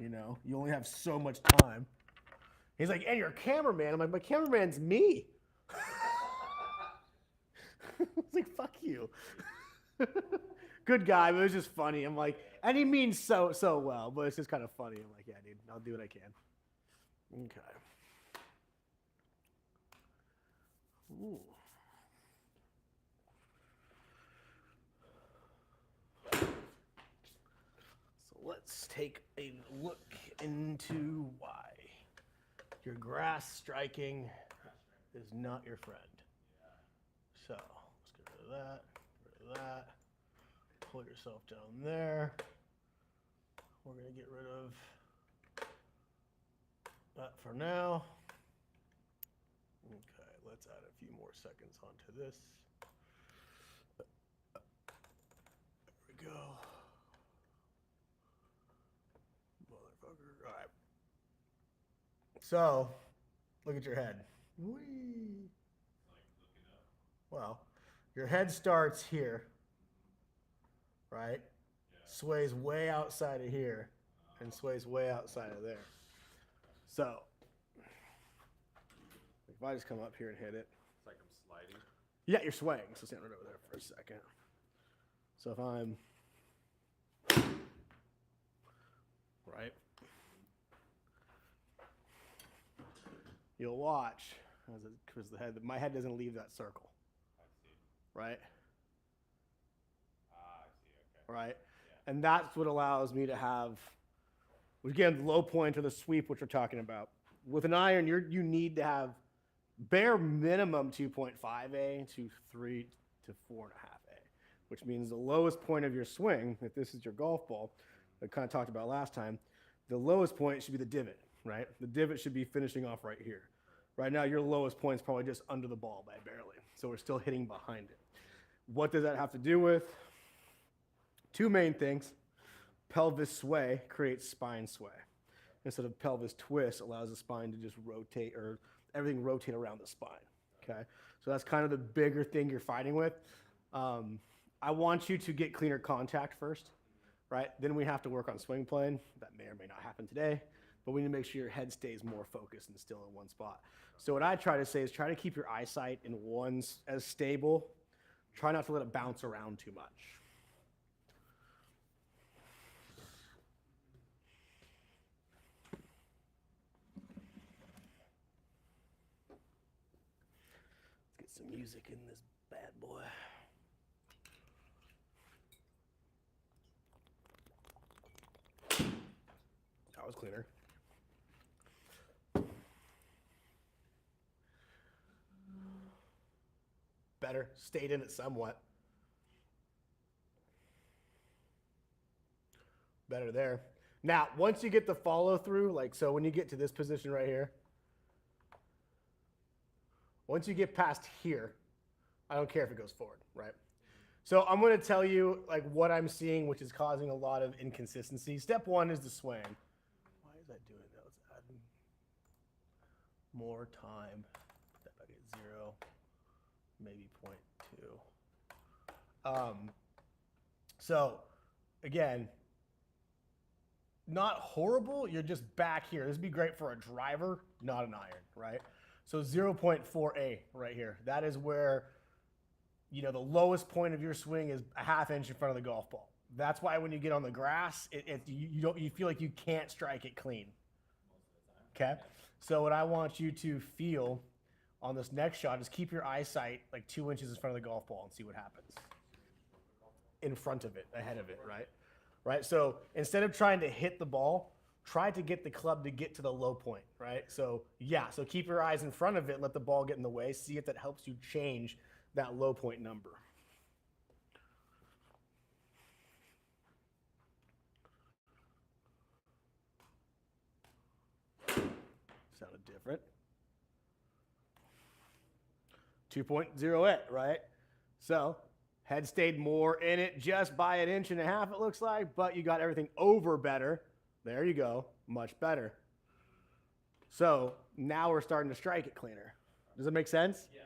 You know, you only have so much time. He's like, and you're a cameraman. I'm like, my cameraman's me. I was like, fuck you. Good guy, but it was just funny. I'm like, and he means so well, but it's just kind of funny. I'm like, yeah, dude, I'll do what I can. Okay. Ooh. So let's take a look into why your grass striking is not your friend. So let's get rid of that, Pull yourself down there. We're gonna get rid of that for now. Okay, let's add a few more seconds onto this. There we go. Motherfucker. All right. So, look at your head. Whee. Well, your head starts here, right? Sways way outside of here and sways way outside of there. So, if I just come up here and hit it. It's like I'm sliding. Yeah, you're swaying. So stand right over there for a second. So if I'm right, you'll watch because my head doesn't leave that circle. I see. Right? I see. Okay. Right? Yeah. And that's what allows me to have, again, the low point or the sweep, which we're talking about. With an iron, you need to have bare minimum 2.5A to 3 to 4.5A, which means the lowest point of your swing, if this is your golf ball, I kind of talked about last time, the lowest point should be the divot, right? The divot should be finishing off right here. Right now, your lowest point is probably just under the ball by barely, so we're still hitting behind it. What does that have to do with? Two main things. Pelvis sway creates spine sway. Instead of pelvis twist allows the spine to just rotate, or everything rotate around the spine, okay? So that's kind of the bigger thing you're fighting with. I want you to get cleaner contact first, right? Then we have to work on swing plane. That may or may not happen today, but we need to make sure your head stays more focused and still in one spot. So what I try to say is try to keep your eyesight in one as stable. Try not to let it bounce around too much. Let's get some music in this bad boy. That was cleaner. Better. Stayed in it somewhat. Better there. Now, once you get the follow through, like so when you get to this position right here, once you get past here, I don't care if it goes forward, right? So I'm going to tell you like what I'm seeing, which is causing a lot of inconsistency. Step one is the swing. Why is that doing that? Let's add more time. Put that back at 0, maybe 0.2. So again, not horrible. You're just back here. This would be great for a driver, not an iron, right? So 0.4A right here. That is where, you know, the lowest point of your swing is a ½ inch in front of the golf ball. That's why when you get on the grass, you feel like you can't strike it clean. Okay? So what I want you to feel on this next shot is keep your eyesight like 2 inches in front of the golf ball and see what happens. In front of it, ahead of it, right? Right? So instead of trying to hit the ball, try to get the club to get to the low point, right? So yeah, so keep your eyes in front of it, let the ball get in the way, see if that helps you change that low point number. Sounded different. 2.08, right? So head stayed more in it just by 1.5 inches, it looks like, but you got everything over better. There you go, much better. So now we're starting to strike it cleaner. Does it make sense? Yeah.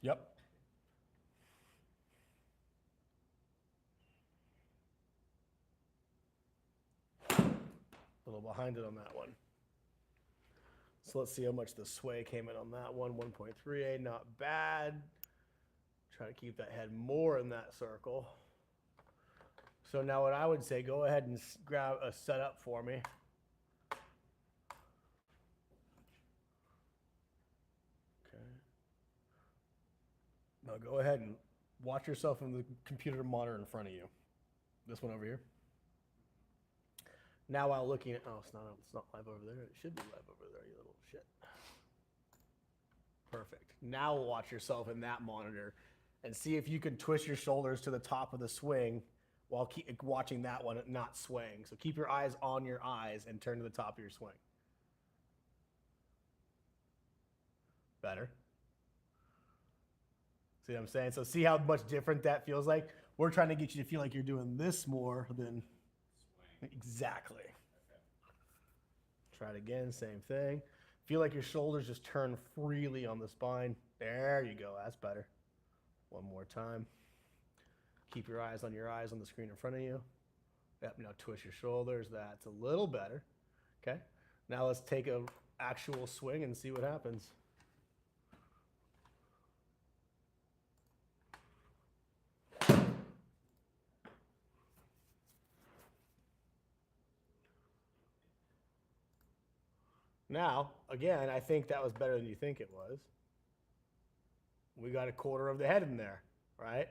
Yep. A little behind it on that one. So let's see how much the sway came in on that one. 1.38, not bad. Try to keep that head more in that circle. So now what I would say, go ahead and grab a setup for me. Okay. Now go ahead and watch yourself in the computer monitor in front of you. This one over here. Now while looking at, oh, it's not live over there. It should be live over there, you little shit. Perfect. Now watch yourself in that monitor and see if you can twist your shoulders to the top of the swing while keep watching that one not swaying. So keep your eyes on your eyes and turn to the top of your swing. Better. See what I'm saying? So see how much different that feels like? We're trying to get you to feel like you're doing this more than Swing. exactly. Okay. Try it again, same thing. Feel like your shoulders just turn freely on the spine. There you go, that's better. One more time. Keep your eyes on the screen in front of you. Yep, now twist your shoulders, that's a little better. Okay, now let's take an actual swing and see what happens. Now, again, I think that was better than you think it was. We got a quarter of the head in there, right?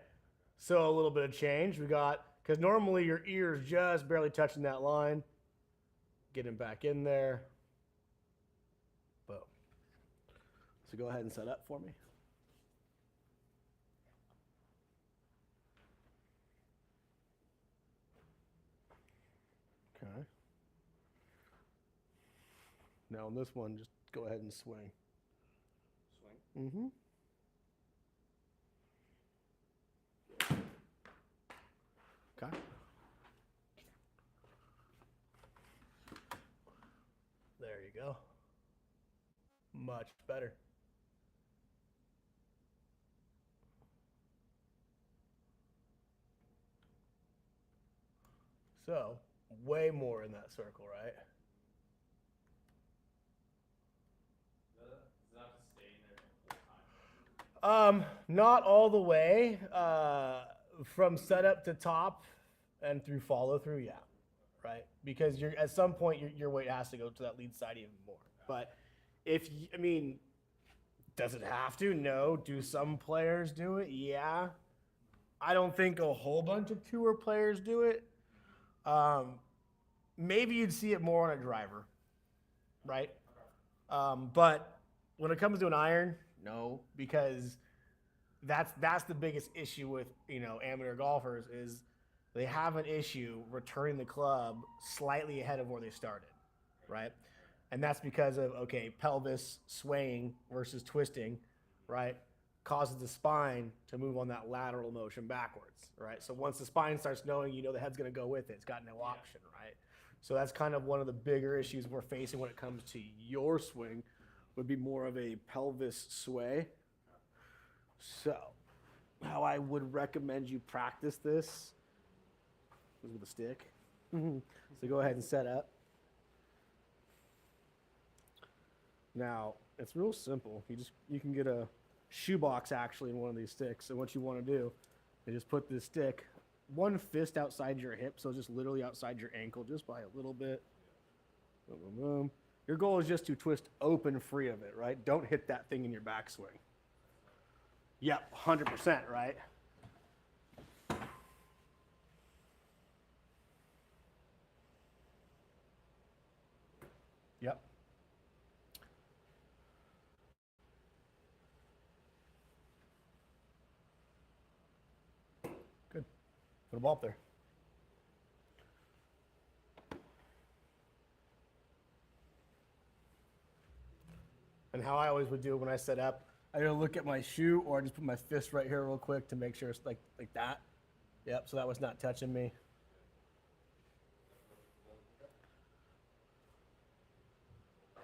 So a little bit of change. We got, because normally your ear's just barely touching that line. Get him back in there. Boom. So go ahead and set up for me. Okay. Now on this one, just go ahead and swing. Swing. Mm-hmm. Okay. There you go. Much better. So, way more in that circle, right? Does that have to stay in there the whole time? Not all the way. From setup to top and through follow through, yeah. Right? Because you're at some point your weight has to go to that lead side even more. But if I mean, does it have to? No. Do some players do it? Yeah. I don't think a whole bunch of tour players do it. Maybe you'd see it more on a driver, right? But when it comes to an iron, no, because that's the biggest issue with amateur golfers is they have an issue returning the club slightly ahead of where they started, right? And that's because of pelvis swaying versus twisting, right? Causes the spine to move on that lateral motion backwards, right? So once the spine starts knowing, the head's going to go with it. It's got no option, right? So that's kind of one of the bigger issues we're facing when it comes to your swing, would be more of a pelvis sway. So how I would recommend you practice this is with a stick. So go ahead and set up. Now, it's real simple. You can get a shoebox actually in one of these sticks. So what you want to do is just put this stick one fist outside your hip, so just literally outside your ankle, just by a little bit. Boom, boom, boom. Your goal is just to twist open free of it, right? Don't hit that thing in your backswing. Yep, 100%, right? Yep. Good. Put a ball up there. And how I always would do it when I set up, I either look at my shoe or I just put my fist right here real quick to make sure it's like that. Yep, so that was not touching me.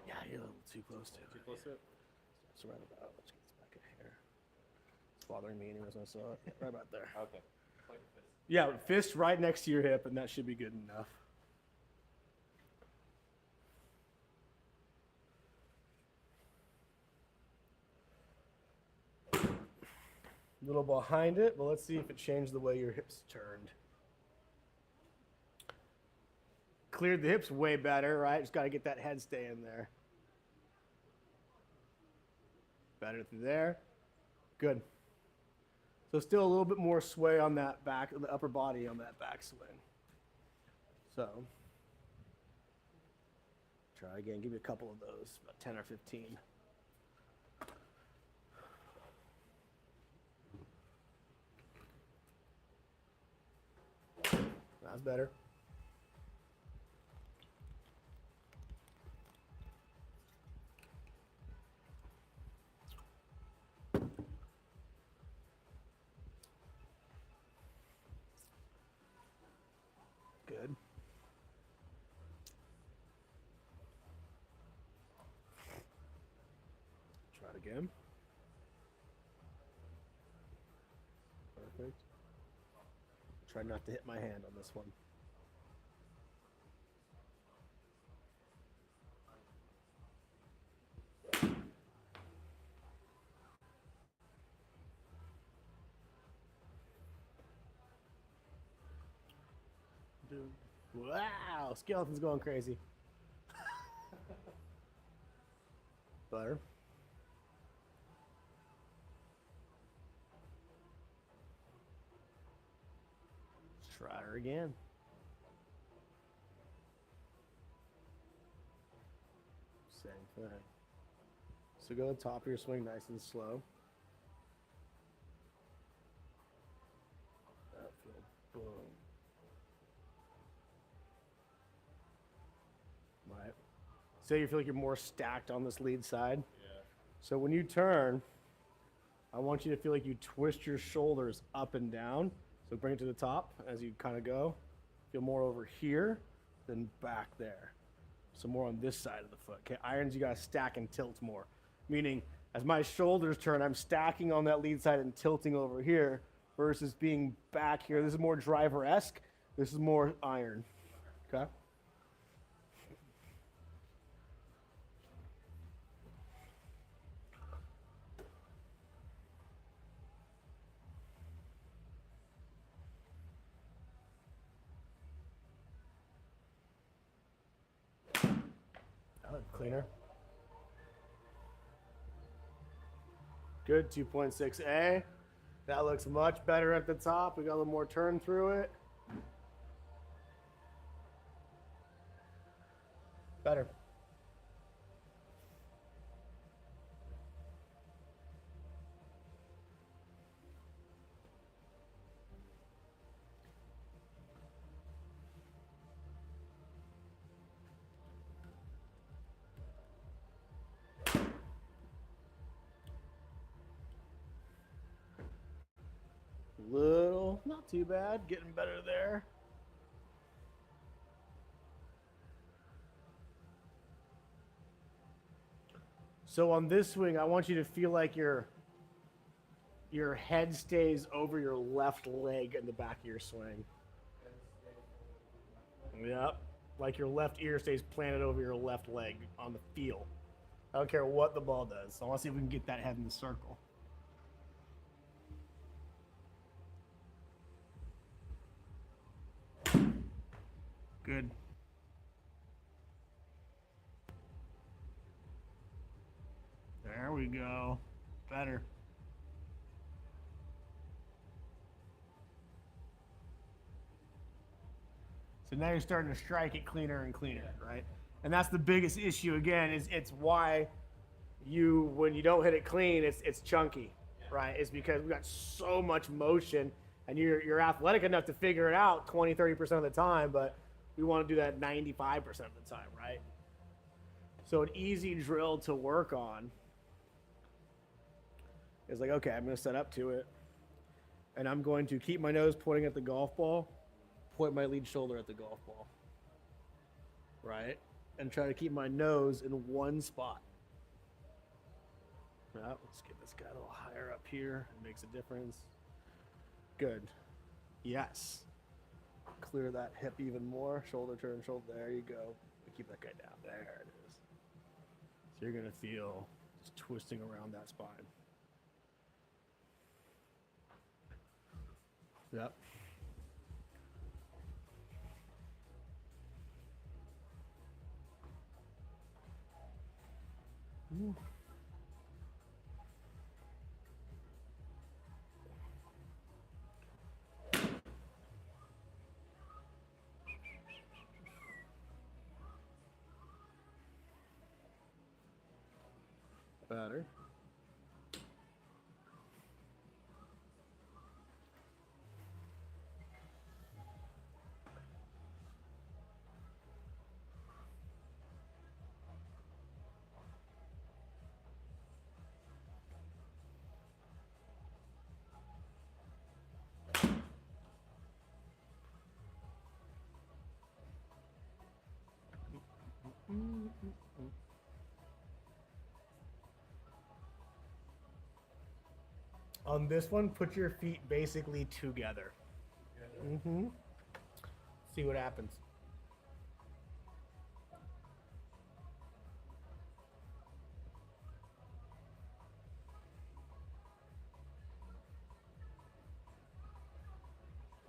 Yeah, you're a little too close to it. Too close to it? It's right about. Let's get this back in here. bothering me anyways. I saw it right about there. Okay. Yeah, fist right next to your hip, and that should be good enough. A little behind it, but let's see if it changed the way your hips turned. Cleared the hips way better, right? Just got to get that head stay in there. Better through there. Good. So still a little bit more sway on that back, the upper body on that back swing. So try again. Give me a couple of those, about 10 or 15. That's better. Good. Try it again. Perfect. Try not to hit my hand on this one. Dude. Wow, skeleton's going crazy. Butter. Let's try her again. Same thing. So go to the top of your swing nice and slow. Outfield. Boom. Right. Say you feel like you're more stacked on this lead side. Yeah. So when you turn, I want you to feel like you twist your shoulders up and down. So bring it to the top as you kind of go. Feel more over here than back there. So more on this side of the foot. Okay, irons you gotta stack and tilt more. Meaning, as my shoulders turn, I'm stacking on that lead side and tilting over here versus being back here. This is more driver-esque. This is more iron. Okay? Cleaner. Good, 2.6A. That looks much better at the top. We got a little more turn through it. Better. Little, not too bad. Getting better there. So on this swing, I want you to feel like your head stays over your left leg in the back of your swing. Yep. Like your left ear stays planted over your left leg on the feel. I don't care what the ball does. I want to see if we can get that head in the circle. Good. There we go. Better. So now you're starting to strike it cleaner and cleaner, right? And that's the biggest issue again, is it's why you, when you don't hit it clean, it's chunky, right? It's because we got so much motion and you're athletic enough to figure it out 20, 30% of the time, but we want to do that 95% of the time, right? So an easy drill to work on is like, okay, I'm going to set up to it, and I'm going to keep my nose pointing at the golf ball, point my lead shoulder at the golf ball, right? And try to keep my nose in one spot. Yeah, let's get this guy a little higher up here. It makes a difference. Good. Yes. Clear that hip even more. Shoulder turn, shoulder. There you go. Keep that guy down. There it is. So you're going to feel just twisting around that spine. Yep. Ooh. Better. On this one, put your feet basically together. Mm-hmm. See what happens.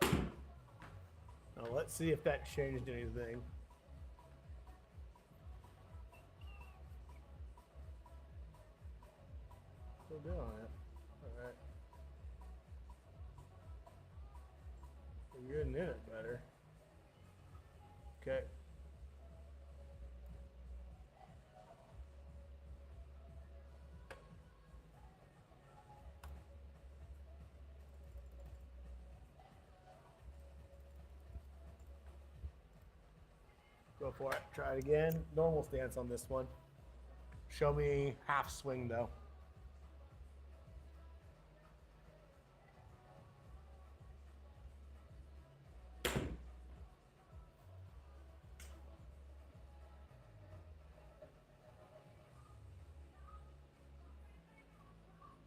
Now let's see if that changed anything. Still doing it. All right. You're getting in it better. Okay. Go for it. Try it again. Normal stance on this one. Show me half swing though.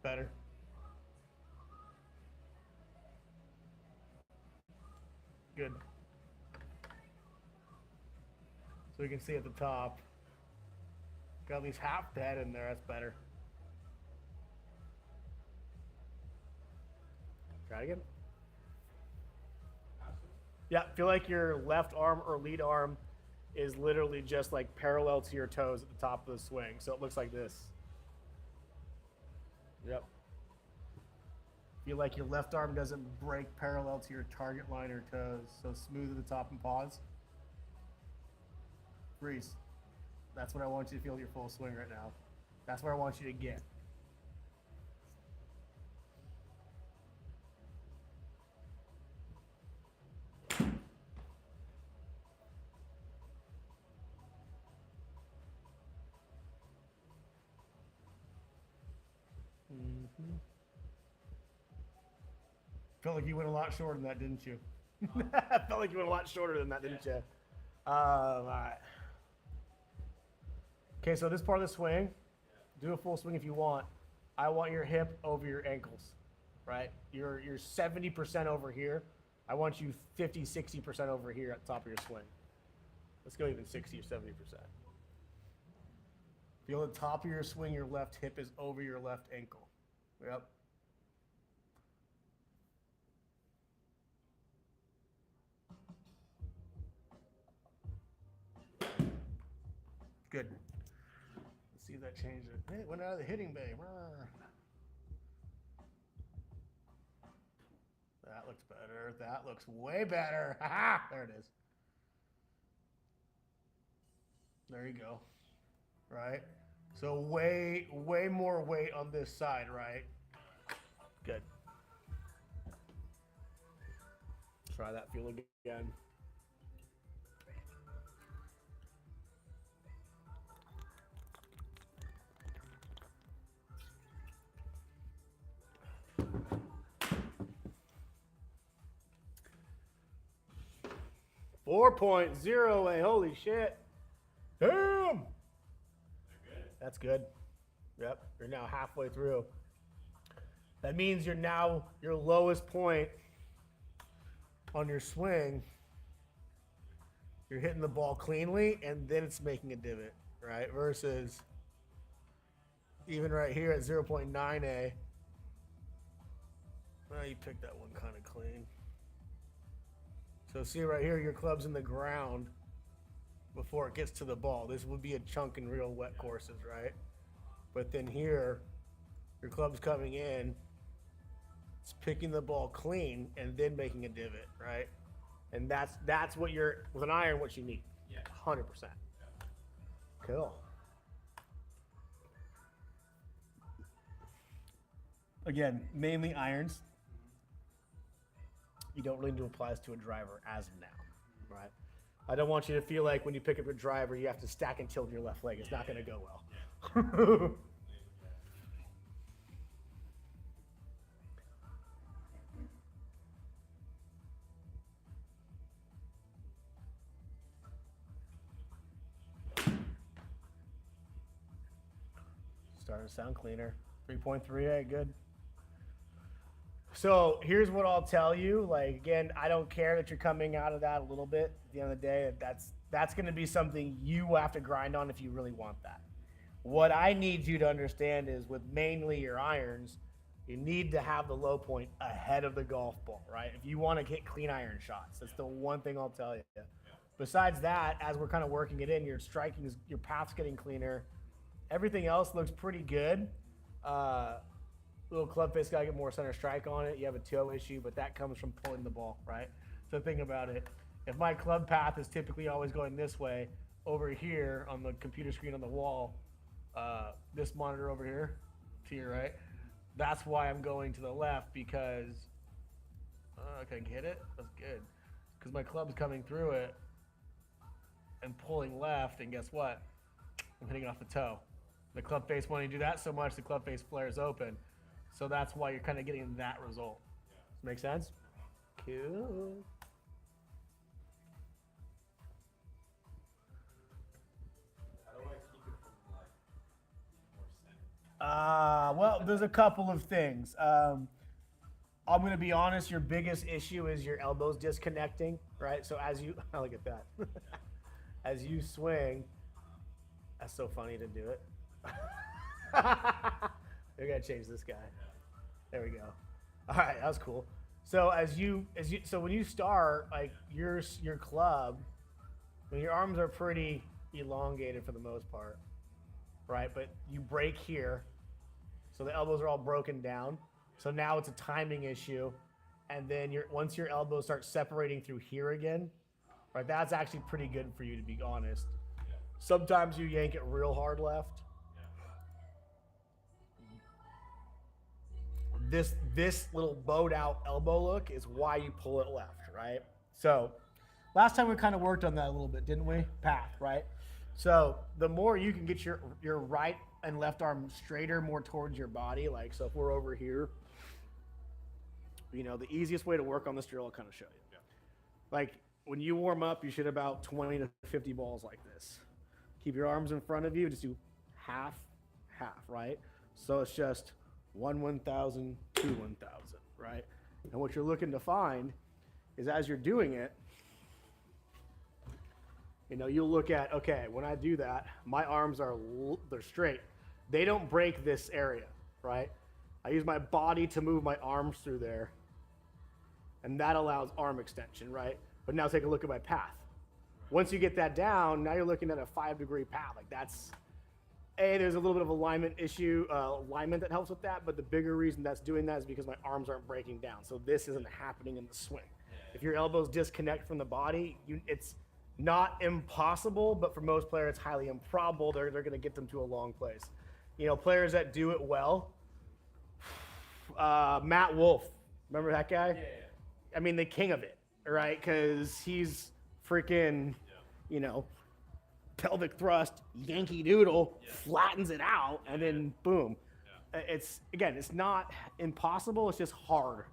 Better. Good. So you can see at the top. Got at least half the head in there. That's better. Try it again. Yeah, feel like your left arm or lead arm is literally just like parallel to your toes at the top of the swing. So it looks like this. Yep. Feel like your left arm doesn't break parallel to your target line or toes. So smooth at the top and pause. Freeze. That's what I want you to feel your full swing right now. That's where I want you to get. Mm-hmm. Felt like you went a lot shorter than that, didn't you? Felt like you went a lot shorter than that, didn't you? All right. Okay, so this part of the swing, do a full swing if you want. I want your hip over your ankles, right? You're 70% over here. I want you 50, 60% over here at the top of your swing. Let's go even 60 or 70%. Feel the top of your swing, your left hip is over your left ankle. Yep. Good. Let's see if that changed it. Hey, it went out of the hitting bay. That looks better. That looks way better. Ha! There it is. There you go. Right? So way more weight on this side, right? Good. Try that feel again. .08. Holy shit. Damn. That's good. Yep, you're now halfway through. That means you're now your lowest point on your swing. You're hitting the ball cleanly, and then it's making a divot, right? Versus even right here at 0.9A. Well, you picked that one kind of clean. So see right here, your club's in the ground before it gets to the ball. This would be a chunk in real wet courses, right? But then here, your club's coming in, it's picking the ball clean and then making a divot, right? And that's what you're, with an iron, what you need. Yeah. 100%. Cool. Again, mainly irons. You don't really need to apply this to a driver as of now, right? I don't want you to feel like when you pick up your driver, you have to stack and tilt your left leg. It's not going to go well. Starting to sound cleaner. 3.38, good. So here's what I'll tell you. Like, again, I don't care that you're coming out of that a little bit. At the end of the day, that's going to be something you have to grind on if you really want that. What I need you to understand is with mainly your irons, you need to have the low point ahead of the golf ball, right? If you want to hit clean iron shots, that's the one thing I'll tell you. Besides that, as we're kind of working it in, your striking, your path's getting cleaner. Everything else looks pretty good. Little club face got to get more center strike on it. You have a toe issue, but that comes from pulling the ball, right? So think about it. If my club path is typically always going this way, over here on the computer screen on the wall, this monitor over here to your right, that's why I'm going to the left because, can I hit it? That's good. Because my club's coming through it and pulling left, and guess what? I'm hitting it off the toe. The club face, when you do that so much, the club face flares open. So that's why you're kind of getting that result. Does that make sense? Cool. How do I keep it from like more center? Well, there's a couple of things. I'm going to be honest, your biggest issue is your elbows disconnecting, right? So as you, look at that. As you swing, that's so funny to do it. We're going to change this guy. There we go. All right, that was cool. So so when you start, like your club, when your arms are pretty elongated for the most part, right? But you break here, so the elbows are all broken down. So now it's a timing issue, and then once your elbows start separating through here again, right? That's actually pretty good for you, to be honest. Sometimes you yank it real hard left. This little bowed out elbow look is why you pull it left, right? So last time we kind of worked on that a little bit, didn't we? Path, right? So the more you can get your right and left arm straighter, more towards your body, like, so if we're over here, the easiest way to work on this drill, I'll kind of show you. Yeah. Like when you warm up, you should about 20 to 50 balls like this. Keep your arms in front of you, just do half, right? So it's just 1 1,000, 2 1,000, right? And what you're looking to find is as you're doing it, you'll look at, okay, when I do that, my arms they're straight. They don't break this area, right? I use my body to move my arms through there, and that allows arm extension, right? But now take a look at my path. Once you get that down, now you're looking at a 5-degree path. Like that's, there's a little bit of alignment issue, alignment that helps with that, but the bigger reason that's doing that is because my arms aren't breaking down. So this isn't happening in the swing. If your elbows disconnect from the body, it's not impossible, but for most players, it's highly improbable. They're going to get them to a long place. Players that do it well, Matt Wolff, remember that guy? Yeah. I mean, the king of it, right? Because he's freaking, pelvic thrust, Yankee Doodle, flattens it out, and then boom. Yeah. It's not impossible. It's just hard.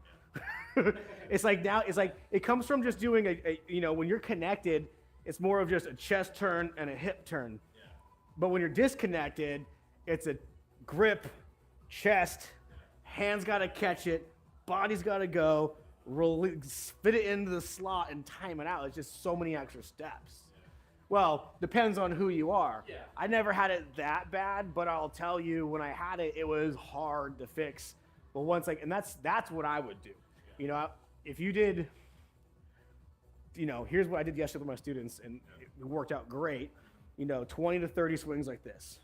It's like it comes from just doing when you're connected, it's more of just a chest turn and a hip turn. Yeah. But when you're disconnected, it's a grip, chest, hands got to catch it, body's got to go, fit it into the slot and time it out. It's just so many extra steps. Well, depends on who you are. Yeah. I never had it that bad, but I'll tell you, when I had it, it was hard to fix. But once and that's what I would do. You know, if you did, you know, here's what I did yesterday with my students, and it worked out great. You know, 20 to 30 swings like this,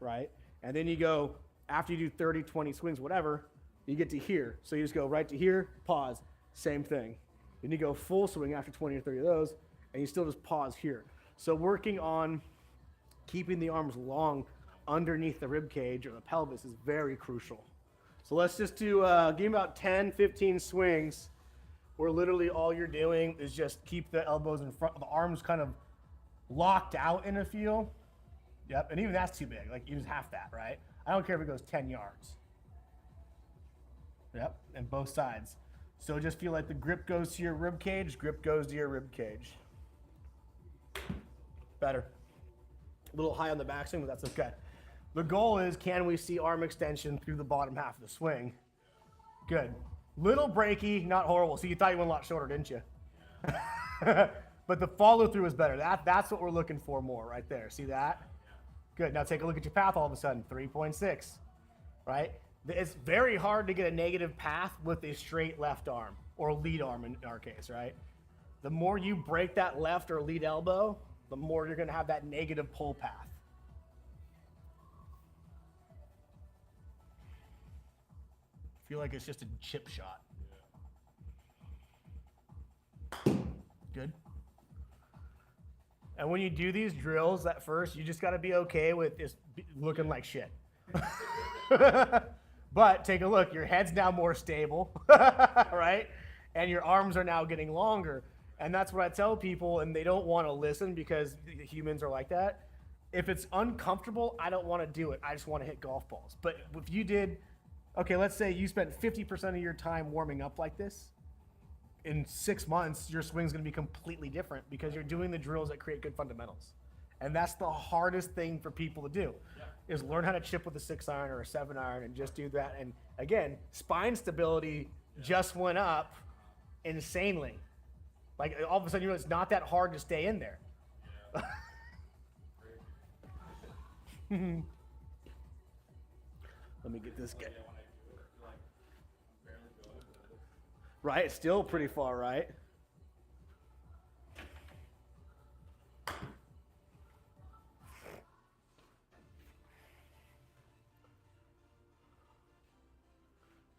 right? And then you go, after you do 30, 20 swings, whatever, you get to here. So you just go right to here, pause, same thing. Then you go full swing after 20 or 30 of those, and you still just pause here. So working on keeping the arms long underneath the rib cage or the pelvis is very crucial. So let's just do, give me about 10, 15 swings where literally all you're doing is just keep the elbows in front, the arms kind of locked out in a feel. Yep, and even that's too big. Like, use half that, right? I don't care if it goes 10 yards. Yep, and both sides. So just feel like the grip goes to your rib cage, grip goes to your rib cage. Better. A little high on the backswing, but that's okay. The goal is, can we see arm extension through the bottom half of the swing? Good. Little breaky, not horrible. See, you thought you went a lot shorter, didn't you? But the follow through is better. That's what we're looking for more right there. See that? Good. Now take a look at your path all of a sudden. 3.6, right? It's very hard to get a negative path with a straight left arm or lead arm in our case, right? The more you break that left or lead elbow, the more you're going to have that negative pull path. Feel like it's just a chip shot. Good. And when you do these drills at first, you just got to be okay with this looking like shit. But take a look, your head's now more stable, right? And your arms are now getting longer. And that's what I tell people, and they don't want to listen because humans are like that. If it's uncomfortable, I don't want to do it. I just want to hit golf balls. But if you did, okay, let's say you spent 50% of your time warming up like this. In 6 months, your swing's going to be completely different because you're doing the drills that create good fundamentals. And that's the hardest thing for people to do, is learn how to chip with a 6-iron or a 7-iron and just do that. And again, spine stability just went up insanely. Like, all of a sudden, you know, it's not that hard to stay in there. Let me get this guy. Right, it's still pretty far, right?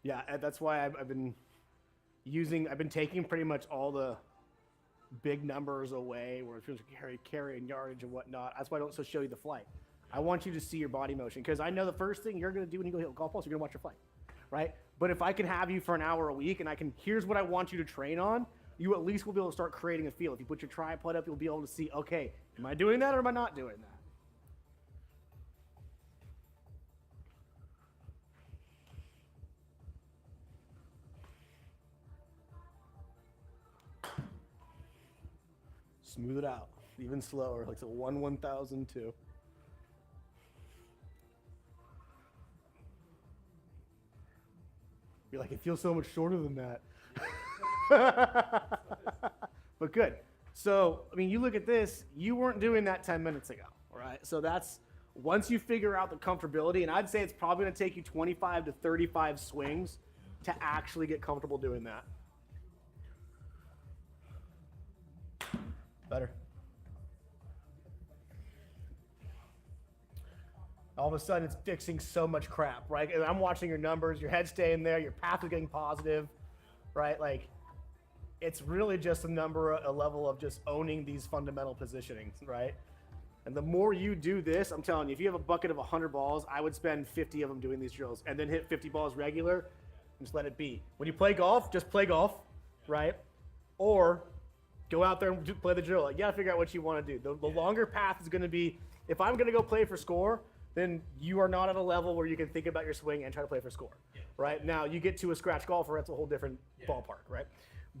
Yeah, that's why I've been taking pretty much all the big numbers away, where it feels like carry and yardage and whatnot. That's why I don't show you the flight. I want you to see your body motion, because I know the first thing you're going to do when you go hit golf balls, you're going to watch your flight, right? But if I can have you for an hour a week and here's what I want you to train on, you at least will be able to start creating a feel. If you put your tripod up, you'll be able to see, okay, am I doing that or am I not doing that? Smooth it out, even slower, like it's a 1/1002. You're like, it feels so much shorter than that. But good. So, I mean, you look at this, you weren't doing that 10 minutes ago, right? So that's, once you figure out the comfortability, and I'd say it's probably gonna take you 25 to 35 swings to actually get comfortable doing that. Better. All of a sudden, it's fixing so much crap, right? And I'm watching your numbers, your head's staying there, your path is getting positive, right? Like, it's really just a level of just owning these fundamental positionings, right? And the more you do this, I'm telling you, if you have a bucket of 100 balls, I would spend 50 of them doing these drills and then hit 50 balls regular and just let it be. When you play golf, just play golf, right? Or go out there and play the drill. Like, you gotta figure out what you want to do. The longer path is going to be, if I'm going to go play for score, then you are not at a level where you can think about your swing and try to play for score, right? Now, you get to a scratch golfer, that's a whole different ballpark, right?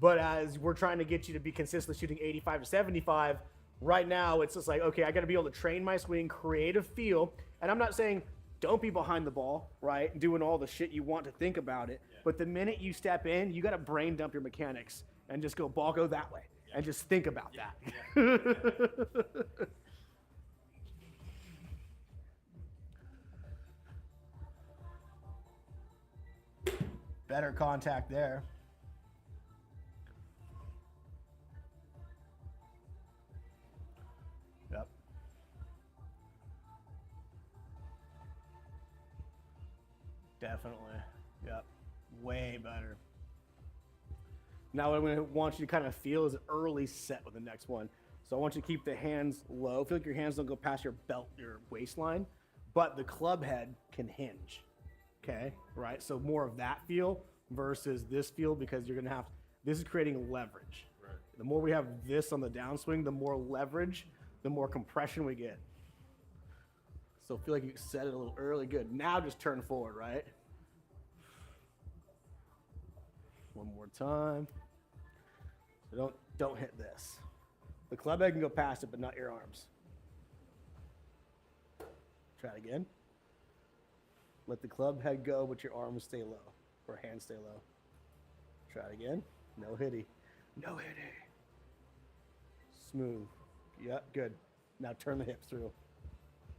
But as we're trying to get you to be consistently shooting 85 to 75, right now it's just like, okay, I got to be able to train my swing, create a feel. And I'm not saying don't be behind the ball, right? Doing all the shit you want to think about it. Yeah. But the minute you step in, you got to brain dump your mechanics and just go, ball go that way. And just think about that. Better contact there. Yep. Definitely. Yep. Way better. Now what I'm going to want you to kind of feel is an early set with the next one. So I want you to keep the hands low. Feel like your hands don't go past your belt, your waistline, but the club head can hinge. Okay, right? So more of that feel versus this feel, because you're going to have, this is creating leverage. Right. The more we have this on the downswing, the more leverage, the more compression we get. So feel like you set it a little early. Good. Now just turn forward, right? One more time. So don't hit this. The club head can go past it, but not your arms. Try it again. Let the club head go, but your arms stay low, or hands stay low. Try it again. No hitty. No hitty. Smooth. Yep, good. Now turn the hips through.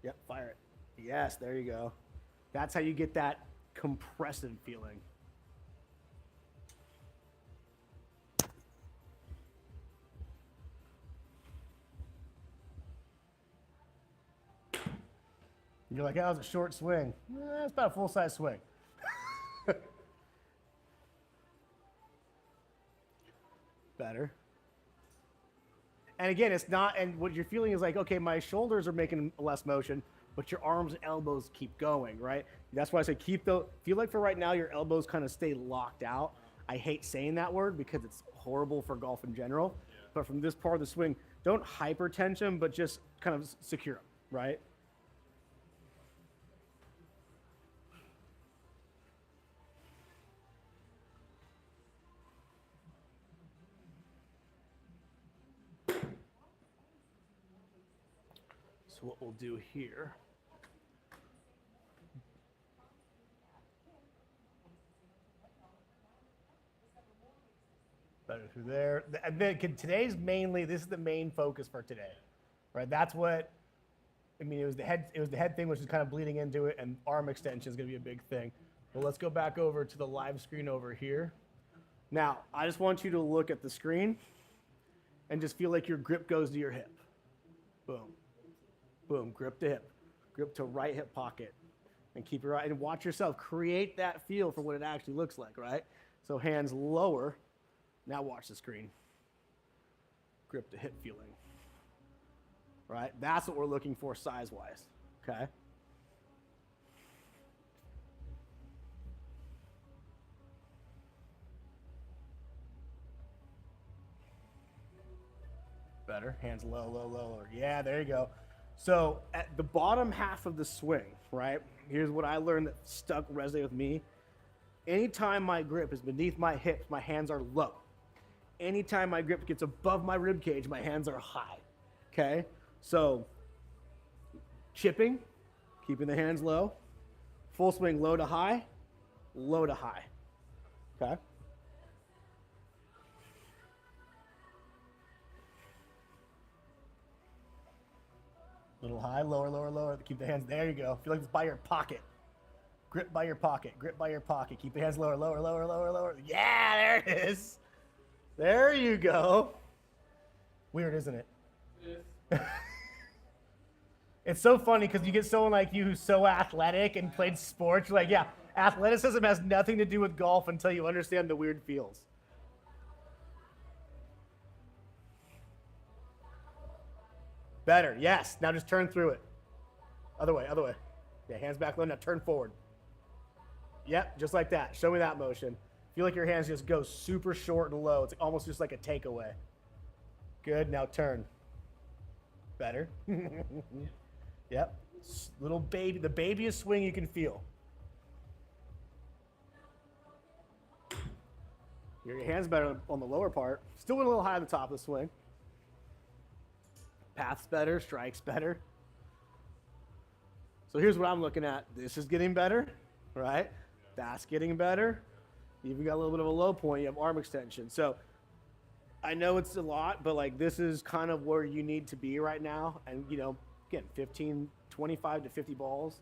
Yep, fire it. Yes, there you go. That's how you get that compressive feeling. You're like, that was a short swing. It's about a full-size swing. Better. And again, it's not, and what you're feeling is like, okay, my shoulders are making less motion, but your arms and elbows keep going, right? That's why I say feel like for right now, your elbows kind of stay locked out. I hate saying that word because it's horrible for golf in general. Yeah. But from this part of the swing, don't hypertension them, but just kind of secure them, right? So what we'll do here, better through there. And then today's mainly, this is the main focus for today, right? That's what, I mean, it was the head thing, which is kind of bleeding into it, and arm extension is going to be a big thing. But let's go back over to the live screen over here. Now, I just want you to look at the screen and just feel like your grip goes to your hip. Boom. Boom, grip to hip, grip to right hip pocket, and keep your eye, and watch yourself create that feel for what it actually looks like, right? So hands lower, now watch the screen. Grip to hip feeling, right? That's what we're looking for size-wise, okay? Better, hands low, low, low, lower. Yeah, there you go. So at the bottom half of the swing, right, here's what I learned that stuck, resonated with me. Anytime my grip is beneath my hips, my hands are low. Anytime my grip gets above my rib cage, my hands are high, okay? So chipping, keeping the hands low. Full swing, low to high, okay? Little high, lower, lower, lower. Keep the hands, there you go. Feel like it's by your pocket. Grip by your pocket, grip by your pocket. Keep the hands lower, lower, lower, lower, lower. Yeah, there it is. There you go. Weird, isn't it? Yes. It's so funny because you get someone like you who's so athletic and played sports. You're like, yeah, athleticism has nothing to do with golf until you understand the weird feels. Better, yes. Now just turn through it. Other way, other way. Yeah, hands back low, now turn forward. Yep, just like that. Show me that motion. Feel like your hands just go super short and low. It's almost just like a takeaway. Good, now turn. Better. Yep. Little baby, the babyest swing you can feel. Your hand's better on the lower part. Still went a little high at the top of the swing. Path's better, strike's better. So here's what I'm looking at. This is getting better, right? That's getting better. You even got a little bit of a low point. You have arm extension. So I know it's a lot, but like this is kind of where you need to be right now. And you know, again, 25 to 50 balls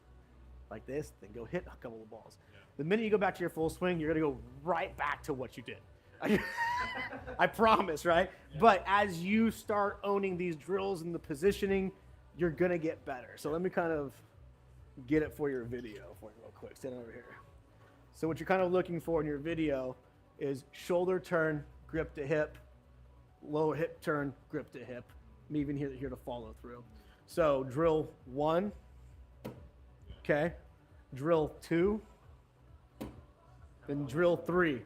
like this, then go hit a couple of balls. Yeah. The minute you go back to your full swing, you're gonna go right back to what you did. I promise, right? Yeah. But as you start owning these drills and the positioning, you're gonna get better. So let me kind of get it for your video for you real quick. Stand over here. So what you're kind of looking for in your video is shoulder turn, grip to hip, lower hip turn, grip to hip. I'm even here to follow through. So drill 1, okay, drill 2, then drill 3,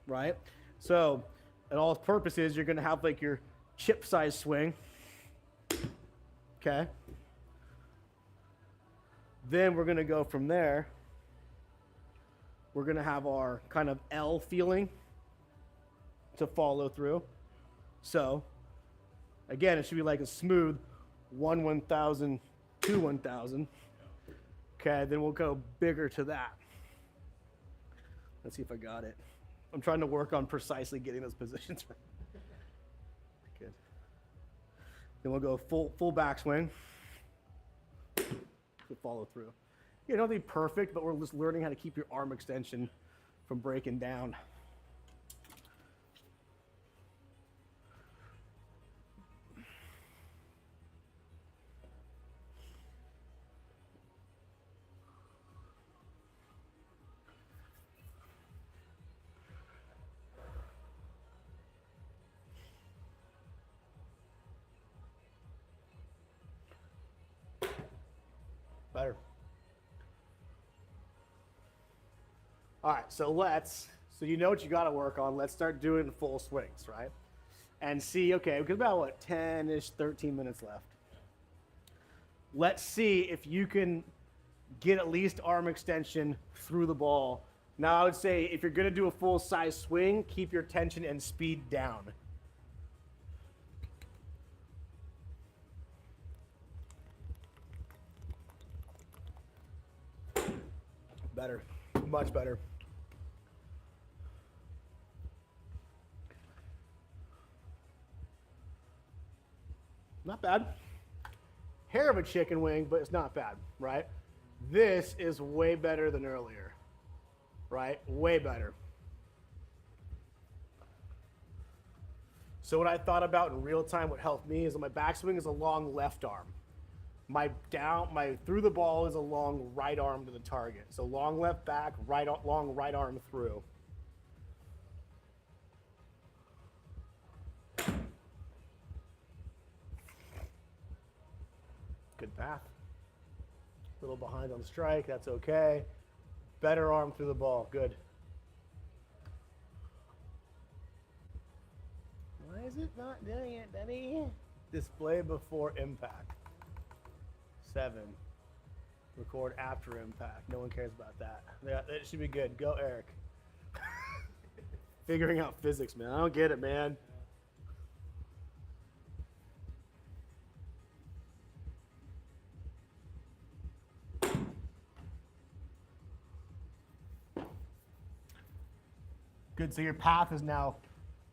right? So at all purposes, you're gonna have like your chip size swing, okay? Then we're gonna go from there. We're gonna have our kind of L feeling to follow through. So again, it should be like a smooth 1/1000, 2/1000. Okay, then we'll go bigger to that. Let's see if I got it. I'm trying to work on precisely getting those positions right. Good. Then we'll go full backswing to follow through. You don't have to be perfect, but we're just learning how to keep your arm extension from breaking down. Better. All right, so you know what you got to work on. Let's start doing full swings, right? And see, okay, we've got about, what, 10-ish, 13 minutes left. Let's see if you can get at least arm extension through the ball. Now, I would say if you're going to do a full-size swing, keep your tension and speed down. Better, much better. Not bad. Hair of a chicken wing, but it's not bad, right? This is way better than earlier, right? Way better. So what I thought about in real time, what helped me is that my backswing is a long left arm. My through the ball is a long right arm to the target. So long left back, long right arm through. Good path. A little behind on strike, that's okay. Better arm through the ball, good. Why is it not doing it, Daddy? Display before impact. 7. Record after impact. No one cares about that. Yeah, that should be good. Go, Eric. Figuring out physics, man. I don't get it, man. Good, so your path is now,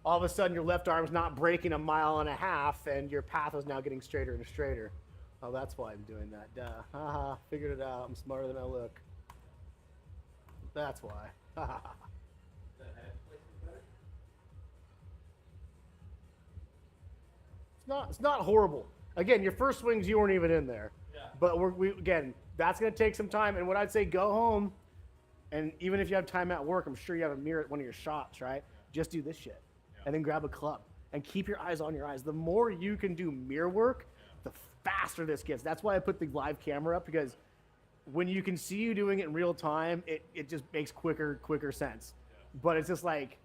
all of a sudden your left arm's not breaking 1.5 miles and your path is now getting straighter and straighter. Oh, that's why I'm doing that. Duh. Haha, figured it out. I'm smarter than I look. That's why. It's not horrible. Again, your first swings, you weren't even in there. Yeah. But again, that's going to take some time. And what I'd say, go home. And even if you have time at work, I'm sure you have a mirror at one of your shops, right? Yeah. Just do this shit. Yeah. And then grab a club. And keep your eyes on your eyes. The more you can do mirror work, the faster this gets. That's why I put the live camera up, because when you can see you doing it in real time, it just makes quicker sense. Yeah. But it's just like,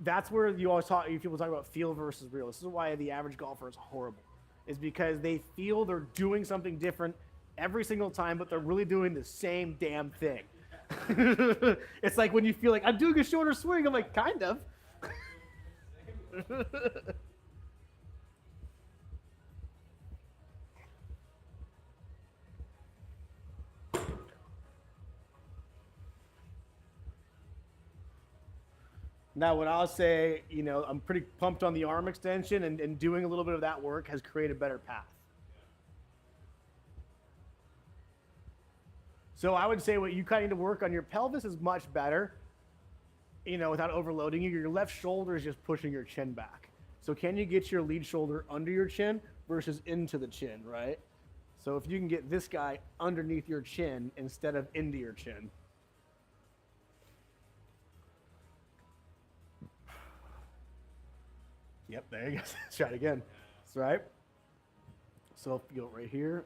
that's where you always people talk about feel versus real. This is why the average golfer is horrible, is because they feel they're doing something different every single time, but they're really doing the same damn thing. It's like when you feel like, I'm doing a shorter swing, I'm like, kind of. Now, when I'll say, you know, I'm pretty pumped on the arm extension and doing a little bit of that work has created a better path. So I would say what you kind of need to work on your pelvis is much better, you know, without overloading you. Your left shoulder is just pushing your chin back. So can you get your lead shoulder under your chin versus into the chin, right? So if you can get this guy underneath your chin instead of into your chin. Yep, there you go. Let's try it again. That's right. So if you go right here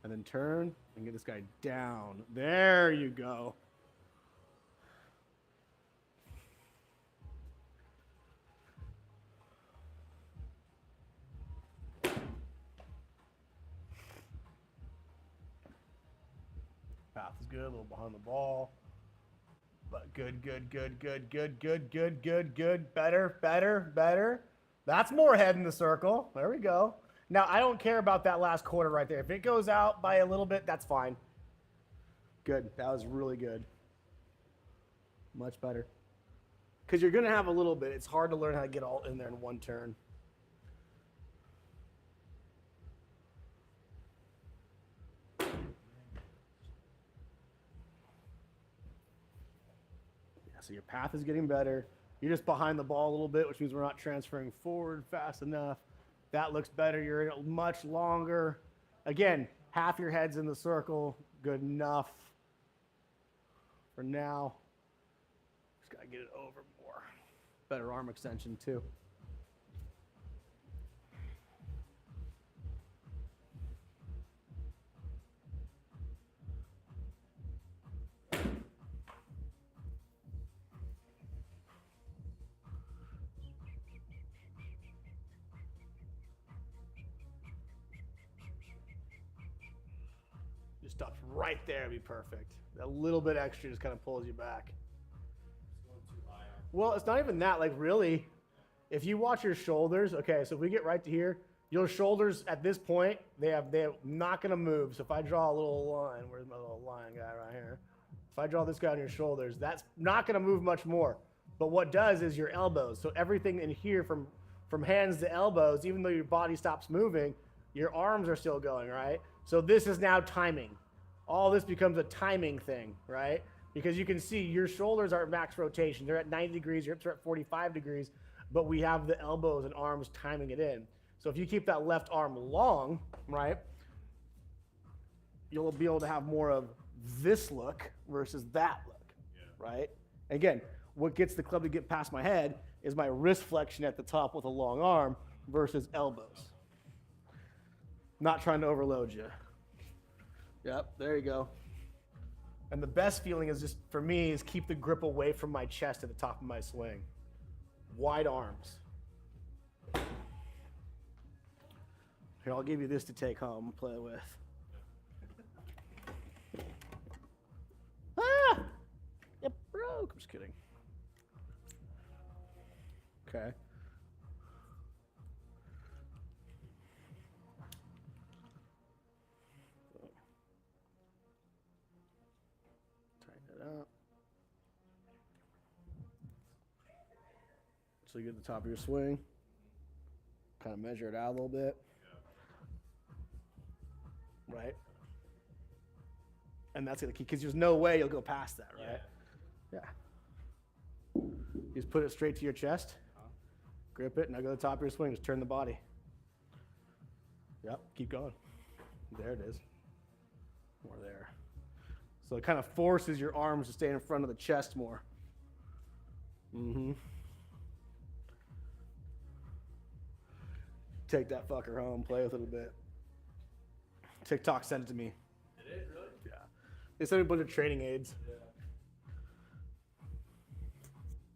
and then turn and get this guy down. There you go. Path is good, a little behind the ball. But good. Better. That's more head in the circle. There we go. Now, I don't care about that last quarter right there. If it goes out by a little bit, that's fine. Good. That was really good. Much better. Because you're going to have a little bit. It's hard to learn how to get all in there in one turn. So your path is getting better. You're just behind the ball a little bit, which means we're not transferring forward fast enough. That looks better. You're in it much longer. Again, half your head's in the circle. Good enough for now. Just got to get it over more. Better arm extension, too. Just stops right there, it'd be perfect. A little bit extra just kind of pulls you back. Well, it's not even that. Like, really, if you watch your shoulders, okay, so if we get right to here, your shoulders at this point, they're not going to move. So if I draw a little line, where's my little line guy right here? If I draw this guy on your shoulders, that's not going to move much more. But what does is your elbows. So everything in here from hands to elbows, even though your body stops moving, your arms are still going, right? So this is now timing. All this becomes a timing thing, right? Because you can see your shoulders are at max rotation. They're at 90 degrees, your hips are at 45 degrees, but we have the elbows and arms timing it in. So if you keep that left arm long, right, you'll be able to have more of this look versus that look, right? Again, what gets the club to get past my head is my wrist flexion at the top with a long arm versus elbows. Not trying to overload you. Yep, there you go. And the best feeling is just, for me, is keep the grip away from my chest at the top of my swing. Wide arms. Here, I'll give you this to take home and play with. Ah! It broke. I'm just kidding. Okay. Up. So you get the top of your swing, kind of measure it out a little bit, right? And that's gonna keep, because there's no way you'll go past that, right? Yeah. You just put it straight to your chest, grip it, now go to the top of your swing, just turn the body. Yep, keep going. There it is. More there. So it kind of forces your arms to stay in front of the chest more. Take that fucker home, play with it a bit. TikTok sent it to me. Did it really? Yeah. They sent me a bunch of training aids. Yeah.